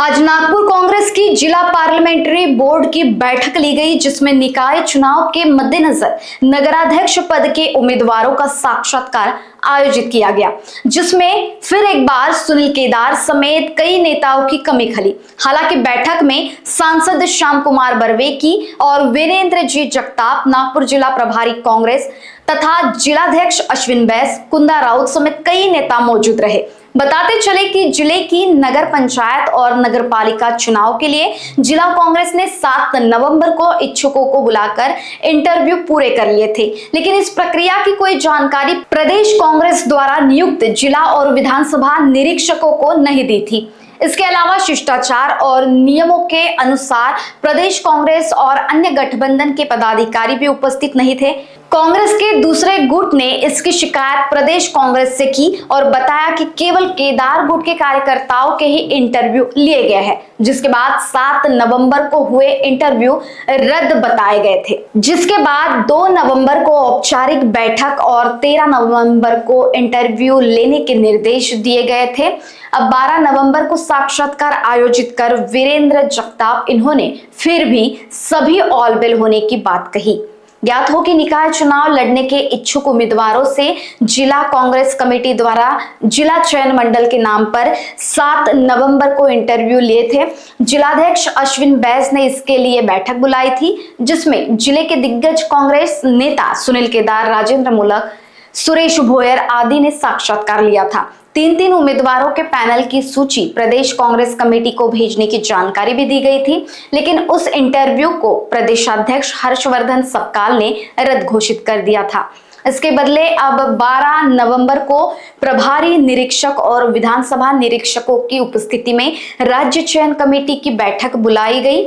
आज नागपुर कांग्रेस की जिला पार्लियामेंट्री बोर्ड की बैठक ली गई, जिसमें निकाय चुनाव के मद्देनजर नगराध्यक्ष पद के उम्मीदवारों का साक्षात्कार आयोजित किया गया, जिसमें फिर एक बार सुनील केदार समेत कई नेताओं की कमी खली। हालांकि बैठक में सांसद श्याम कुमार बर्वे की और वीरेंद्र जी जगताप, नागपुर जिला प्रभारी कांग्रेस तथा जिलाध्यक्ष अश्विन बैस, कुंदा राउत समेत कई नेता मौजूद रहे। बताते चले कि जिले की नगर पंचायत और नगर पालिका चुनाव के लिए जिला कांग्रेस ने 7 नवंबर को इच्छुकों को बुलाकर इंटरव्यू पूरे कर लिए थे, लेकिन इस प्रक्रिया की कोई जानकारी प्रदेश कांग्रेस द्वारा नियुक्त जिला और विधानसभा निरीक्षकों को नहीं दी थी। इसके अलावा शिष्टाचार और नियमों के अनुसार प्रदेश कांग्रेस और अन्य गठबंधन के पदाधिकारी भी उपस्थित नहीं थे। कांग्रेस के दूसरे गुट ने इसकी शिकायत प्रदेश कांग्रेस से की और बताया कि केवल केदार गुट के कार्यकर्ताओं के ही इंटरव्यू लिए गए हैं, जिसके बाद 7 नवंबर को हुए इंटरव्यू रद्द बताए गए थे, जिसके बाद 2 नवंबर को औपचारिक बैठक और 13 नवंबर को इंटरव्यू लेने के निर्देश दिए गए थे। अब 12 नवंबर को साक्षात्कार आयोजित कर वीरेंद्र जगताप इन्होंने फिर भी सभी ऑल बेल होने की बात कही। ज्ञात हो कि निकाय चुनाव लड़ने के इच्छुक उम्मीदवारों से जिला कांग्रेस कमेटी द्वारा जिला चयन मंडल के नाम पर 7 नवंबर को इंटरव्यू लिए थे। जिलाध्यक्ष अश्विन बैस ने इसके लिए बैठक बुलाई थी, जिसमें जिले के दिग्गज कांग्रेस नेता सुनील केदार, राजेंद्र मूलक, सुरेश भोयर आदि ने साक्षात्कार लिया था। 3 उम्मीदवारों के पैनल की सूची प्रदेश कांग्रेस कमेटी को भेजने की जानकारी भी दी गई थी, लेकिन उस इंटरव्यू को प्रदेशाध्यक्ष हर्षवर्धन सपकाल ने रद्द घोषित कर दिया था। इसके बदले अब 12 नवंबर को प्रभारी निरीक्षक और विधानसभा निरीक्षकों की उपस्थिति में राज्य चयन कमेटी की बैठक बुलाई गई।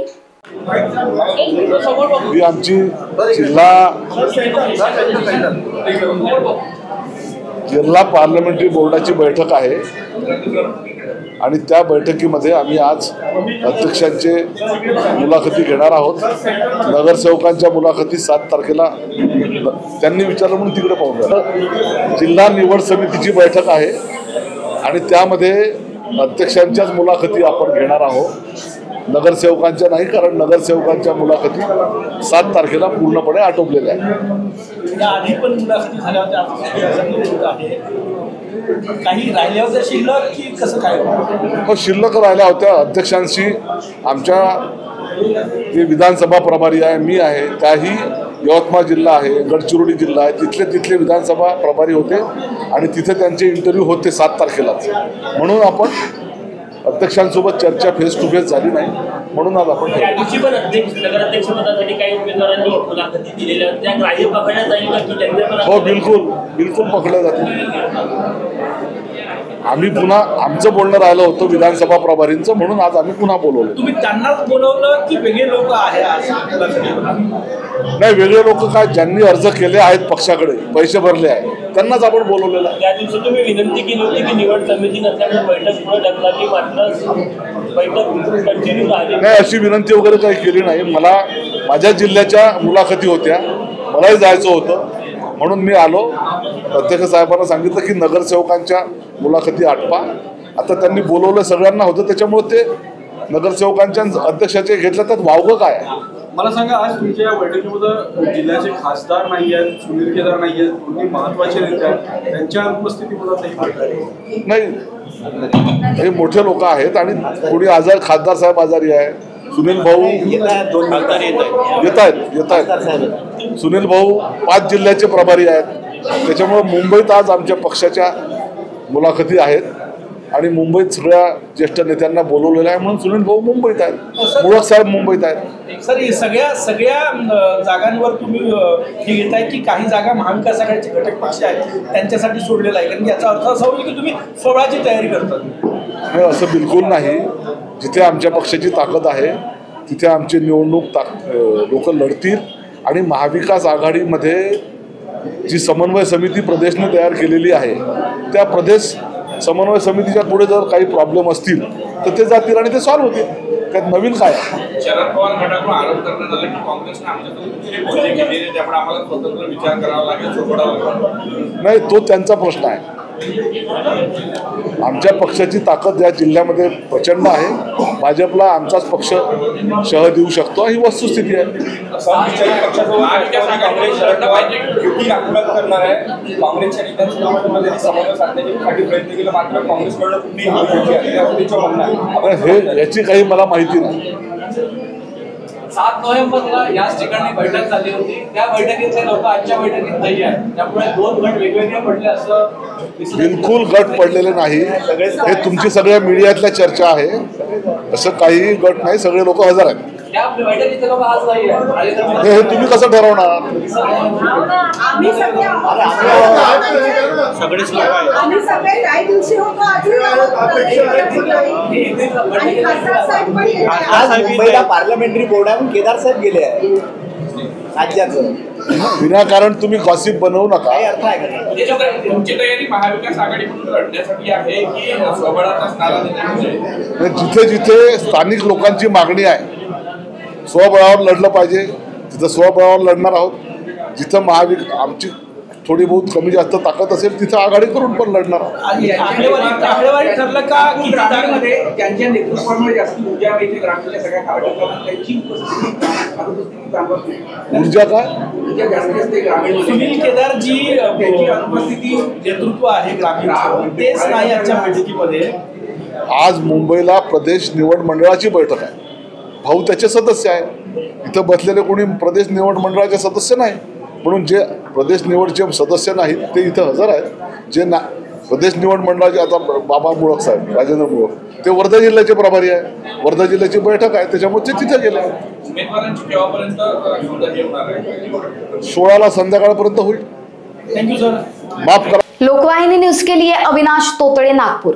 आमची जिल्हा पार्लमेंटरी बोर्डाची बैठक आहे आणि त्या बैठकीमध्ये आम्ही आज अध्यक्षांचे मुलाखती घेणार आहोत। नगरसेवकांच्या मुलाखती 7 तारखेला त्यांनी विचारलं म्हणून तिकडे पाहूया। जिल्हा निवड समितीची बैठक आहे आणि त्यामध्ये अध्यक्षांच्याच मुलाखती आपण घेणार आहोत, नगरसेवकांच्या नाही, कारण नगरसेवकांच्या मुलाखती 7 तारखेला पूर्णपणे आटोपलेल्या आहेत। आधी पण मुलाखती झाल्या होत्या, काही राहिल्या होत्या शिल्लक की कसं काय? हो, शिल्लक राहिल्या होत्या। अध्यक्षांशी आमच्या जे विधानसभा प्रभारी आहे, मी आहे, त्याही यवतमाळ जिल्हा आहे, गडचिरोली जिल्हा आहे, तिथले विधानसभा प्रभारी होते आणि तिथे त्यांचे इंटरव्ह्यू होते 7 तारखेलाच। म्हणून आपण अध्यक्षांसोबत चर्चा फेस टू फेस झाली नाही, म्हणून आज आपण नगराध्यक्ष पदासाठी काही उमेदवारांनी मुलाखती दिलेल्या त्या ग्राह्य पकडण्यात आली का की त्यांना? हो, बिलकुल पकडल्या जातील। आम्ही पुन्हा आमचं बोलणं राहिलं होतं विधानसभा प्रभारींचं, म्हणून आज आम्ही पुन्हा बोलवलं। तुम्ही त्यांनाच बोलवलं की वेगळे लोक आहे? नाही, वेगळे लोक काय, ज्यांनी अर्ज केले आहेत पक्षाकडे, पैसे भरले आहेत, त्यांनाच आपण बोलवलेलं आहे। त्या दिवशी तुम्ही विनंती केली होती की निवड समिती नसल्यामुळे बैठक पुढे ढकलली, मात्र बैठक कंटिन्यू राहिली नाही, अशी विनंती वगैरे काही केली नाही। मला माझ्या जिल्ह्याच्या मुलाखती होत्या, मलाही जायचं होतं, म्हणून मी आलो। अध्यक्ष साहेबांना सांगितलं की नगरसेवकांच्या मुलाखती आटपा। आता त्यांनी बोलवलं, सगळ्यांना होतं, त्याच्यामुळे ते नगरसेवकांच्या अध्यक्षाचे घेतलं, तर वावगं काय? मला सांगा, आज तुमच्या या बैठकीमध्ये जिल्ह्याचे खासदार नाही आहेत, सुनील केदार नाही आहेत, दोन्ही महत्वाचे नेते आहेत, त्यांच्या उपस्थितीमध्ये नाही, हे मोठे लोक आहेत आणि कोणी आजार, खासदार साहेब आजारी आहे, सुनील भाऊ येत आहेत, सुनील भाऊ 5 जिल्ह्याचे प्रभारी आहेत, त्याच्यामुळे मुंबईत आज आमच्या पक्षाच्या मुलाखती आहेत आणि मुंबईत सगळ्या ज्येष्ठ नेत्यांना बोलवलेलं आहे, म्हणून सुनील भाऊ मुंबईत आहेत, मुळक साहेब मुंबईत आहेत। सर, सगळ्या जागांवर तुम्ही हे घेताय की काही जागा महाविकास आघाडीचे घटक पक्ष आहेत त्यांच्यासाठी सोडलेला आहे? कारण याचा अर्थ असा होईल की तुम्ही 16ची तयारी करतात। नाही, असं बिलकुल नाही। जिथे आमच्या पक्षाची ताकद आहे तिथे आमची निवडणूक लोक लढतील आणि महाविकास आघाडीमध्ये जी समन्वय समिती प्रदेशने तयार केलेली आहे, त्या प्रदेश समन्वय समितीच्या पुढे जर काही प्रॉब्लेम असतील तर ते जातील आणि ते सॉल्व्ह होतील। त्यात नवीन काय? शरद पवार गटाकडून आरोप करण्यात आला की काँग्रेसने आमच्याकडून बोलणी केली, त्यामुळे आम्हाला स्वतंत्र विचार करावा लागेल, नाही, तो त्यांचा प्रश्न आहे। आमच्या पक्षाची ताकद या जिल्ह्यामध्ये प्रचंड आहे. भाजपला आमचाच पक्ष शह देऊ शकतो ही वस्तुस्थिती आहे. काँग्रेसच्या नेत्यांसोबत समन्वय साधण्यासाठी प्रयत्न केला, मात्र काँग्रेसकडून याची काही मला माहिती नाही. 7 नोव्हेंबरला याच ठिकाणी बैठक झाली होती. त्या बैठकीतले लोक आजच्या बैठकीत नाही आहेत, त्यामुळे 2 गट वेगवेगळे पडले असं बिलकुल गट पडलेले नाही. हे तुमची सगळ्या मीडियातल्या चर्चा आहे. असं काही गट नाही, सगळे लोक हजर आहेत. त्या बैठकीतले लोक आज नाही आहेत. हे तुम्ही कसं ठरवणार? आम्ही सगळे काही दिवशी होतो. आज मुंबईला पार्लमेंटरी बोर्डातून केदार साहेब गेले आहे राज्याचं. विनाकारण तुम्ही गॉसिप बनवू नका. काही अर्थ आहे का? तुमची तयारी महाविकास आघाडीकडून लढण्यासाठी आहे की स्वबळाचा नारा देण्याची? जिथे जिथे स्थानिक लोकांची मागणी आहे स्वबळावर लढलं पाहिजे तिथं स्वबळावर लढणार आहोत. जिथं आमची थोडी बहुत कमी जास्त ताकद असेल तिथं आघाडी करून पण लढणार आहोत. आकडेवारी ठरलं का की जिल्ह्यामध्ये त्यांच्या नेतृत्वामुळे जास्त ऊर्जा मिळते ग्रामीणच्या सगळ्या कार्यकर्त्यांना त्यांची ऊर्जा काय ऊर्जा जास्ती असते ग्रामीण. सुनील केदार जी त्यांची अनुपस्थिती नेतृत्व आहे ग्रामीण तेच नाही आजच्या बैठकीमध्ये. आज मुंबईला प्रदेश निवड मंडळाची बैठक आहे. भाऊ त्याचे सदस्य आहे. इथं बसलेले कोणी प्रदेश निवड मंडळाचे सदस्य नाही, म्हणून जे प्रदेश निवडचे सदस्य नाहीत ते इथं हजर आहेत. जे प्रदेश निवड मंडळाचे आता बाबा मुळक साहेब, राजेंद्र मुळक ते वर्धा जिल्ह्याचे प्रभारी आहे. वर्धा जिल्ह्याची बैठक आहे त्याच्यामुळे ते तिथे गेले. उमेदवारांची केव्हापर्यंत होणार आहे? 16ला संध्याकाळपर्यंत होईल. Thank you sir. माफ करा. लोकवाहिनी न्यूज के लिए अविनाश तोतड़े, नागपुर.